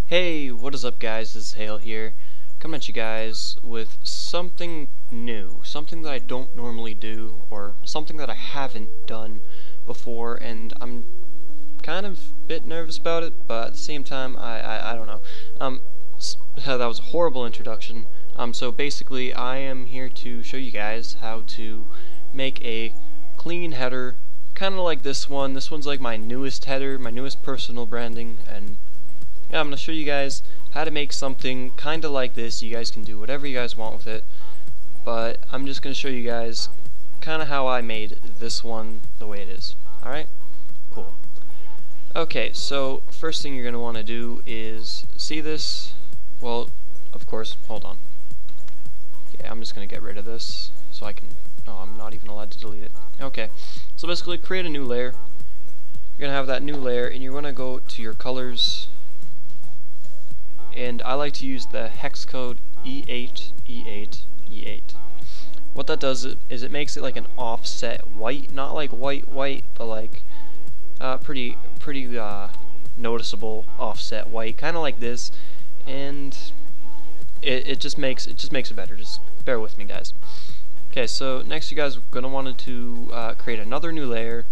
Hey, what is up guys, this is Hale here, coming at you guys with something new, something that I don't normally do, or something that I haven't done before, and I'm kind of a bit nervous about it, but at the same time, I don't know. That was a horrible introduction. So basically, I am here to show you guys how to make a clean header, kind of like this one. This one's like my newest header, my newest personal branding, and yeah, I'm going to show you guys how to make something kind of like this. You guys can do whatever you guys want with it, but I'm just going to show you guys kind of how I made this one the way it is. Alright? Cool. Okay, so first thing you're going to want to do is see this. Well, of course, hold on. Okay, I'm just going to get rid of this so I can... Oh, I'm not even allowed to delete it. Okay, so basically create a new layer. You're going to have that new layer, and you're going to go to your colors. And I like to use the hex code E8, E8, E8. What that does is it makes it like an offset white, not like white, but like pretty noticeable offset white, kind of like this, and it just makes it better. Just bear with me, guys. Okay, so next you guys are gonna want to create another new layer.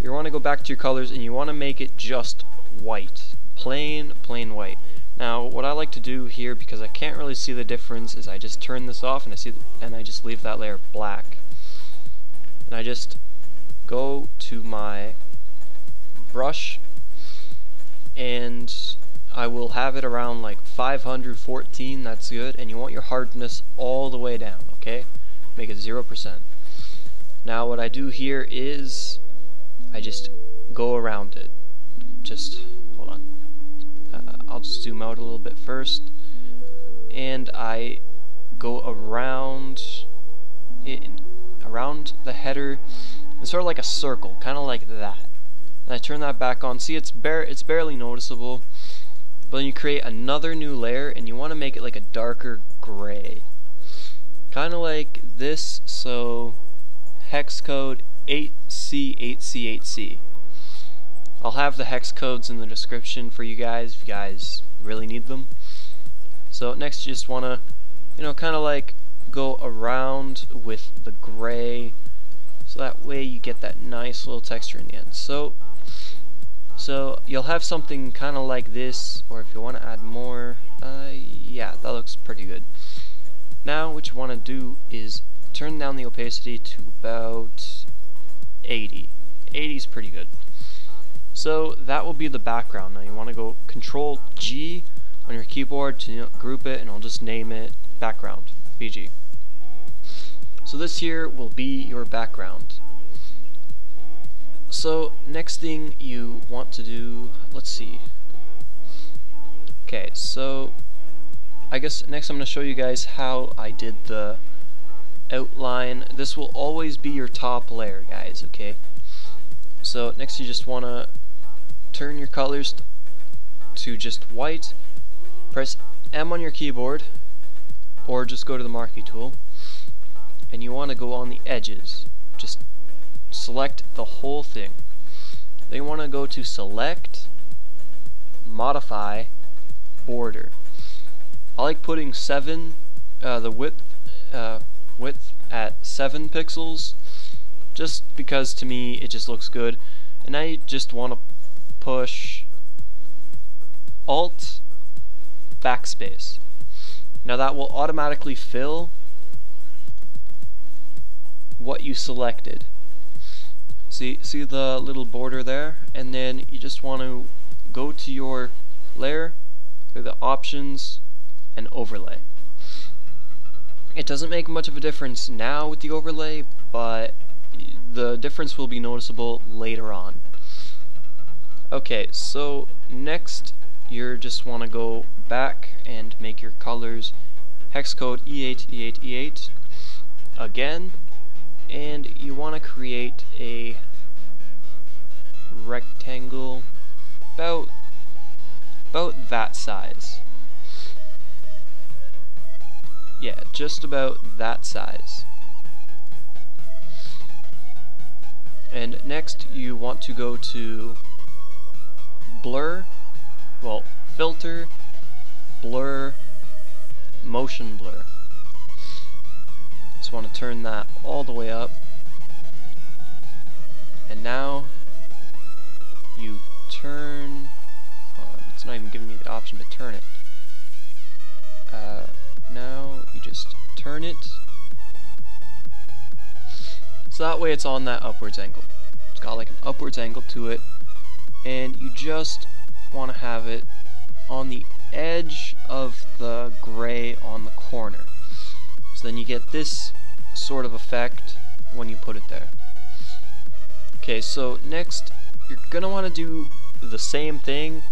You want to go back to your colors and you want to make it just white, plain white. Now, what I like to do here, because I can't really see the difference, is I just turn this off and I just leave that layer black. And I just go to my brush and I will have it around like 514, that's good, and you want your hardness all the way down, okay? Make it 0%. Now what I do here is I just go around it. Just hold on. I'll just zoom out a little bit first, and I go around it, around the header, and sort of like a circle, kind of like that. And I turn that back on. See, it's barely noticeable, but then you create another new layer, and you want to make it like a darker gray, kind of like this. So hex code 8C, 8C, 8C. I'll have the hex codes in the description for you guys if you guys really need them. So next you just want to, kind of like go around with the gray, so that way you get that nice little texture in the end. So you'll have something kind of like this, or if you want to add more, yeah, that looks pretty good. Now what you want to do is turn down the opacity to about 80. 80 is pretty good. So that will be the background. Now you want to go Control G on your keyboard to group it, and I'll just name it background, BG. So this here will be your background. So next thing you want to do, let's see. Okay, so I guess next I'm going to show you guys how I did the outline. This will always be your top layer, guys, okay? So next you just want to turn your colors to just white, press M on your keyboard, or just go to the marquee tool, and you want to go on the edges. Just select the whole thing. Then you want to go to Select, Modify, Border. I like putting the width at 7 pixels, just because to me it just looks good. And I just want to push Alt backspace. Now that will automatically fill what you selected. See the little border there? And then you just want to go to your layer, go to the options, and overlay. It doesn't make much of a difference now with the overlay, but the difference will be noticeable later on. Okay, so next you just want to go back and make your colors hex code E8, E8, E8 again, and you want to create a rectangle about that size. Yeah, just about that size. And next you want to go to blur, well, filter, blur, motion blur. Just want to turn that all the way up. And now you turn, it's not even giving me the option to turn it. Now you just turn it, so that way it's on that upwards angle. It's got like an upwards angle to it, and you just want to have it on the edge of the gray on the corner. So then you get this sort of effect when you put it there. Okay, so next you're gonna want to do the same thing,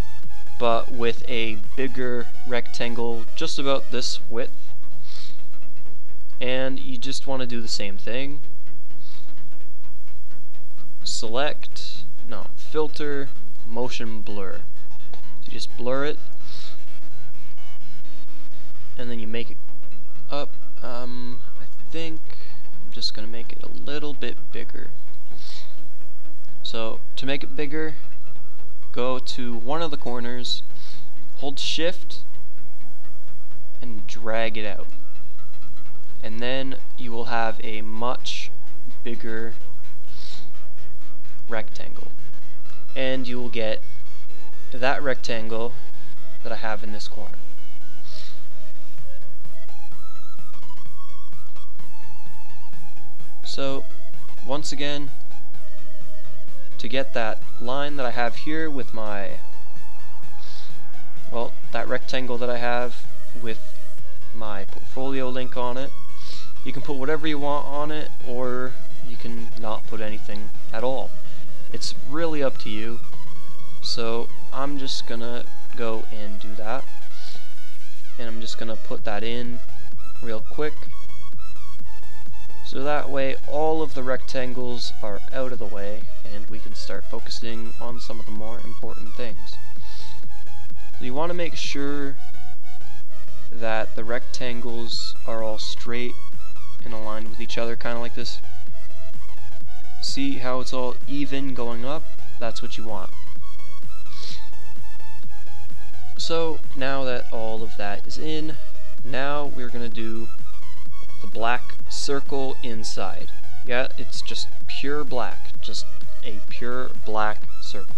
but with a bigger rectangle just about this width. And you just want to do the same thing. Select, no, filter, motion blur. So you just blur it, and then you make it up. I think I'm just gonna make it a little bit bigger. So to make it bigger, go to one of the corners, hold shift, and drag it out. And then you will have a much bigger rectangle. And you will get that rectangle that I have in this corner. So, once again, to get that line that I have here with my, well, that rectangle that I have with my portfolio link on it, you can put whatever you want on it, or you can not put anything at all. It's really up to you. So I'm just gonna go and do that, and I'm just gonna put that in real quick, so that way all of the rectangles are out of the way and we can start focusing on some of the more important things. So you want to make sure that the rectangles are all straight and aligned with each other, kind of like this. See how it's all even going up? That's what you want. So now that all of that is in, now we're going to do the black circle inside. Yeah, it's just pure black, just a pure black circle.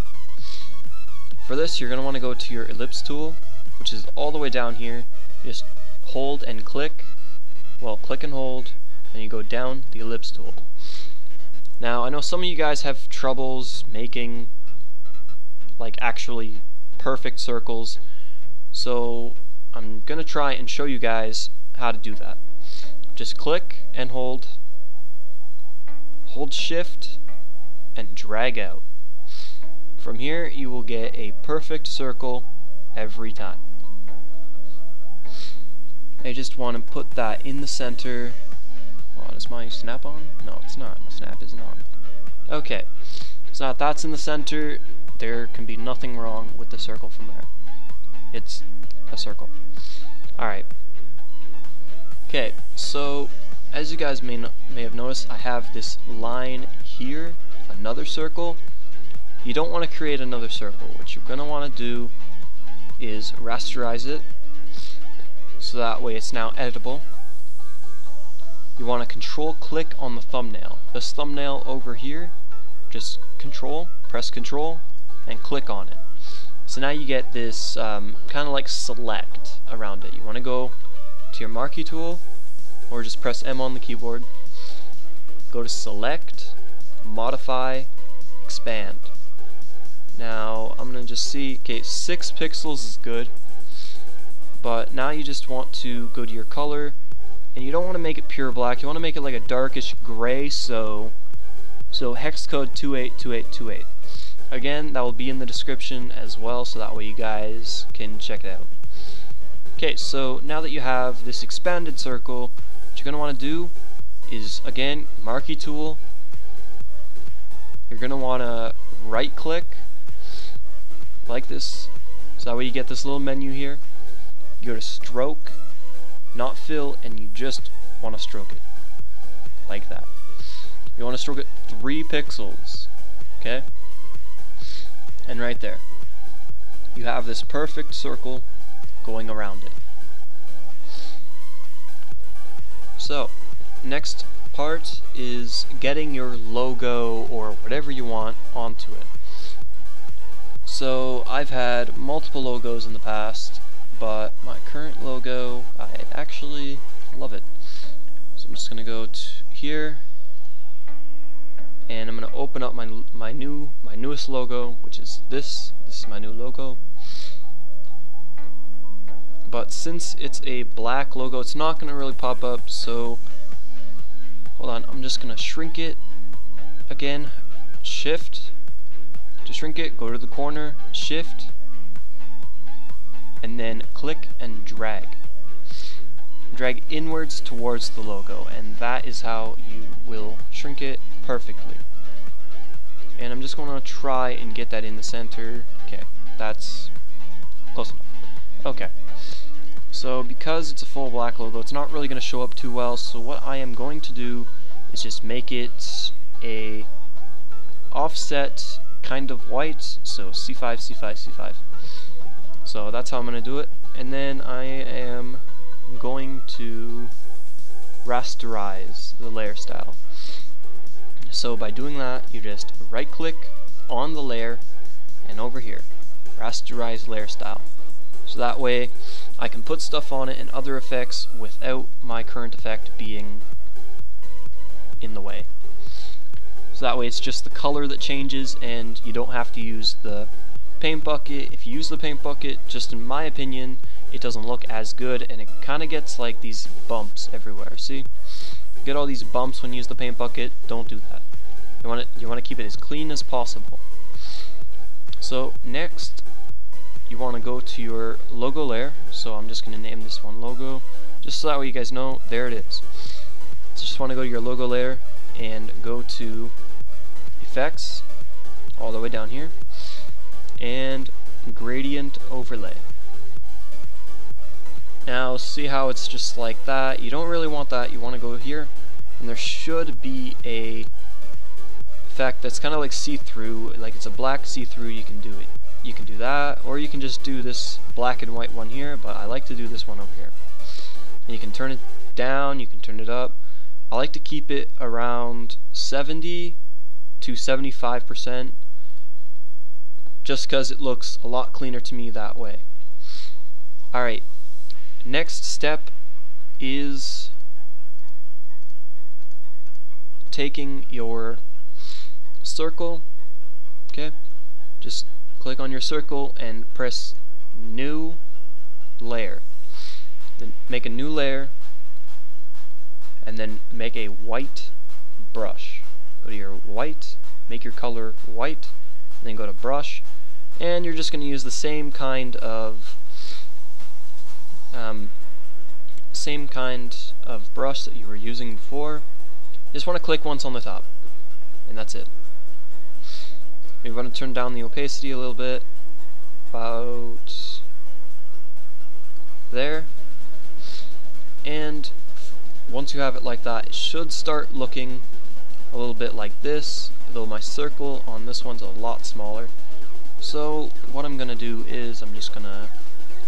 For this, you're going to want to go to your ellipse tool, which is all the way down here. Just hold and click, well, click and hold, and you go down the ellipse tool. Now, I know some of you guys have troubles making like actually perfect circles, so I'm going to try and show you guys how to do that. Just click and hold shift, and drag out. From here you will get a perfect circle every time. I just want to put that in the center. Oh, is my snap on? No, it's not. My snap isn't on. Okay, so now that's in the center, there can be nothing wrong with the circle from there. It's a circle. Alright. Okay, so as you guys may have noticed, I have this line here, another circle. You don't want to create another circle. What you're going to want to do is rasterize it, so that way it's now editable. You want to control click on the thumbnail. This thumbnail over here, just press control, and click on it. So now you get this kind of like select around it. You want to go to your marquee tool, or just press M on the keyboard. Go to select, modify, expand. Now I'm going to just see, okay, 6 pixels is good, but now you just want to go to your color, and you don't want to make it pure black, you want to make it like a darkish gray, so hex code 282828. Again, that will be in the description as well, so that way you guys can check it out. Okay, so now that you have this expanded circle, what you're going to want to do is, again, marquee tool. You're going to want to right click like this, so that way you get this little menu here. You go to stroke, not fill, and you just want to stroke it like that. You want to stroke it 3 pixels, okay? And right there. you have this perfect circle going around it. So, next part is getting your logo or whatever you want onto it. So, I've had multiple logos in the past, but my current logo, I actually love it. So I'm just going to go to here, and I'm going to open up my newest logo, which is this. This is my new logo. But since it's a black logo, it's not going to really pop up, so hold on, I'm just going to shrink it again. Shift to shrink it, go to the corner, shift, and then click and drag. Drag inwards towards the logo, and that is how you will shrink it perfectly. And I'm just going to try and get that in the center. Okay, that's close enough. Okay. So because it's a full black logo, it's not really going to show up too well, so what I am going to do is just make it a offset kind of white, so C5, C5, C5. So that's how I'm going to do it, and then I am going to rasterize the layer style. So by doing that, you just right click on the layer and over here, rasterize layer style. So that way I can put stuff on it and other effects without my current effect being in the way. So that way it's just the color that changes and you don't have to use the paint bucket. If you use the paint bucket, just in my opinion, it doesn't look as good and it kind of gets like these bumps everywhere. See? You get all these bumps when you use the paint bucket. Don't do that. You want to keep it as clean as possible. So next you want to go to your logo layer, so I'm just going to name this one logo, just so that way you guys know, there it is. So just want to go to your logo layer and go to effects, all the way down here, and gradient overlay. Now see how it's just like that? You don't really want that. You want to go here, and there should be a effect that's kind of like see-through, like it's a black see-through. You can do it. You can do that, or you can just do this black and white one here, but I like to do this one over here. And you can turn it down, you can turn it up. I like to keep it around 70 to 75%, just because it looks a lot cleaner to me that way. Alright, next step is taking your circle, okay, just click on your circle and press new layer. Then make a new layer and then make a white brush. Go to your white, make your color white, and then go to brush, and you're just going to use the same kind of brush that you were using before. You just want to click once on the top, and that's it. You're going to turn down the opacity a little bit, about there, and once you have it like that, it should start looking a little bit like this, though my circle on this one's a lot smaller. So what I'm going to do is I'm just going to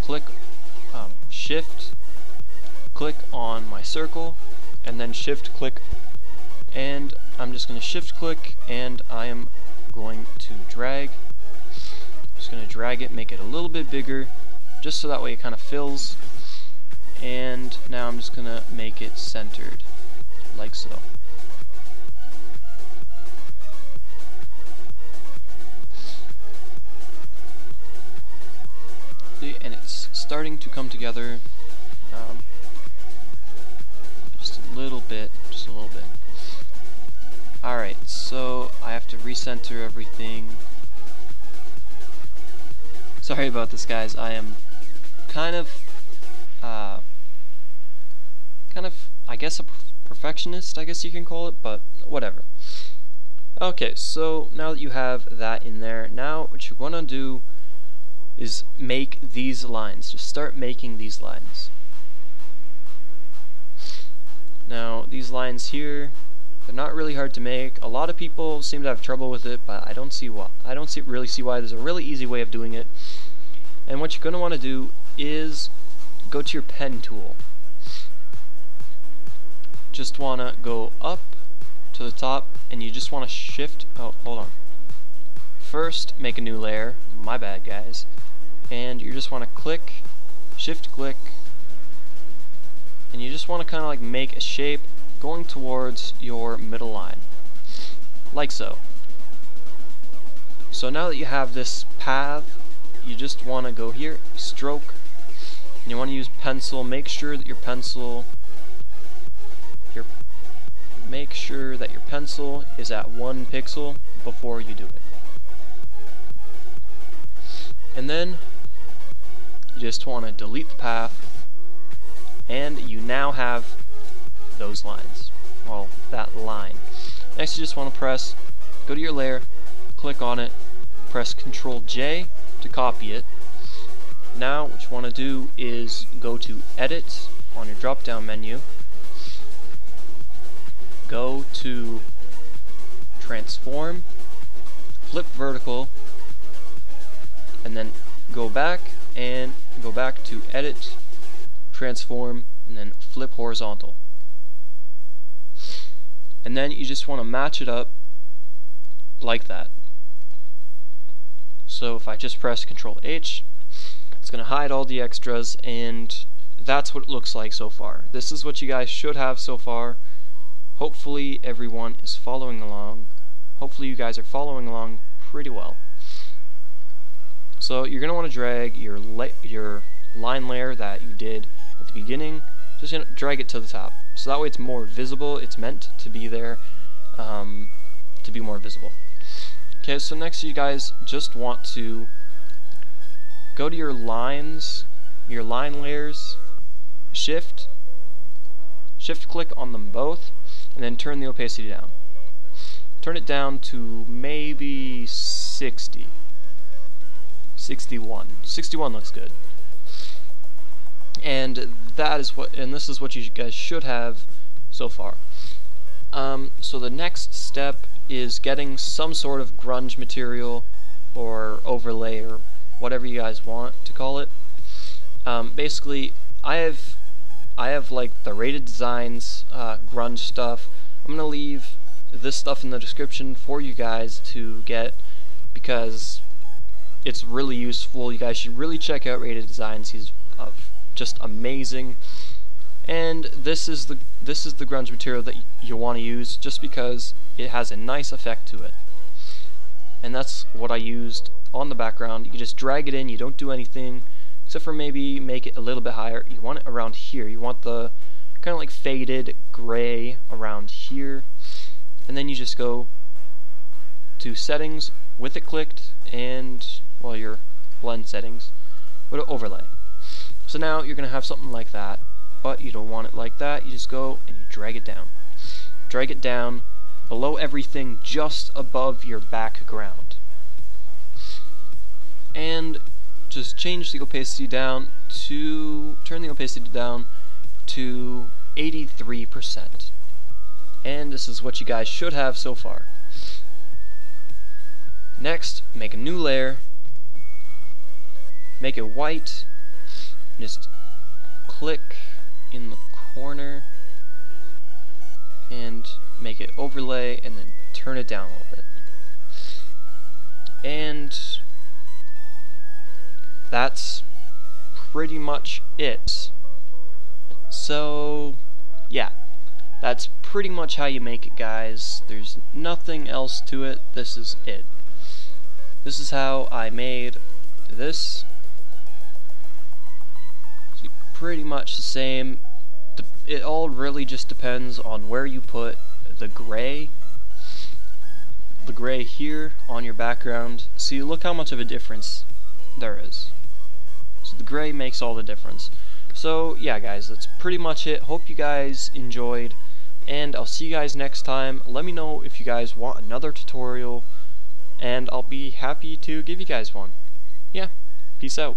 click shift click on my circle and then shift click, and I'm just going to shift click and I am going to drag. Just going to drag it, make it a little bit bigger, just so that way it kind of fills. And now I'm just going to make it centered, like so. See, and it's starting to come together. Just a little bit, just a little bit. Alright, so I have to recenter everything. Sorry about this, guys. I am kind of, I guess a perfectionist, I guess you can call it, but whatever. Okay, so now that you have that in there, now what you're going to do is make these lines. Just start making these lines. Now, these lines here, they're not really hard to make. A lot of people seem to have trouble with it, but I don't see why. I don't really see why. There's a really easy way of doing it. And what you're going to want to do is go to your pen tool. Just want to go up to the top, and you just want to shift, oh, hold on. First, make a new layer, my bad guys, and you just want to click, shift click, and you just want to kind of like make a shape going towards your middle line, like so. So now that you have this path, you just want to go here, stroke, and you want to use pencil. Make sure that your pencil is at 1 pixel before you do it. And then you just want to delete the path, and you now have those lines, well, that line. Next you just want to go to your layer, click on it, press Ctrl J to copy it. Now what you want to do is go to Edit on your drop down menu, go to Transform, flip vertical, and then go back to Edit, Transform, and then flip horizontal. And then you just want to match it up like that. So if I just press Ctrl H, it's going to hide all the extras, and that's what it looks like so far. This is what you guys should have so far. Hopefully everyone is following along. Hopefully you guys are following along pretty well. So you're going to want to drag your line layer that you did at the beginning, just going to drag it to the top. So that way it's more visible. It's meant to be there to be more visible. Okay, so next you guys just want to go to your lines, your line layers, shift click on them both, and then turn the opacity down. Turn it down to maybe 60. 61. 61 looks good. And this is what you guys should have so far. So the next step is getting some sort of grunge material or overlay or whatever you guys want to call it. Basically, I have like the Rated Designs grunge stuff. I'm gonna leave this stuff in the description for you guys to get because it's really useful. You guys should really check out Rated Designs. He's just amazing. And this is the grunge material that you want to use just because it has a nice effect to it. And that's what I used on the background. You just drag it in, you don't do anything except for maybe make it a little bit higher. You want it around here. You want the kind of like faded gray around here. And then you just go to settings with it clicked, and well, your blend settings, go to overlay. So now you're going to have something like that, but you don't want it like that. You just go and you drag it down. Drag it down below everything, just above your background. And just change the opacity down to, turn the opacity down to 83%. And this is what you guys should have so far. Next, make a new layer, make it white, just click in the corner and make it overlay, and then turn it down a little bit. And that's pretty much it. So yeah, that's pretty much how you make it, guys. There's nothing else to it. This is it. This is how I made this. So pretty much the same. It all really just depends on where you put the gray here on your background. See, look how much of a difference there is. So the gray makes all the difference. So yeah, guys, that's pretty much it. Hope you guys enjoyed, and I'll see you guys next time. Let me know if you guys want another tutorial, and I'll be happy to give you guys one. Yeah, peace out.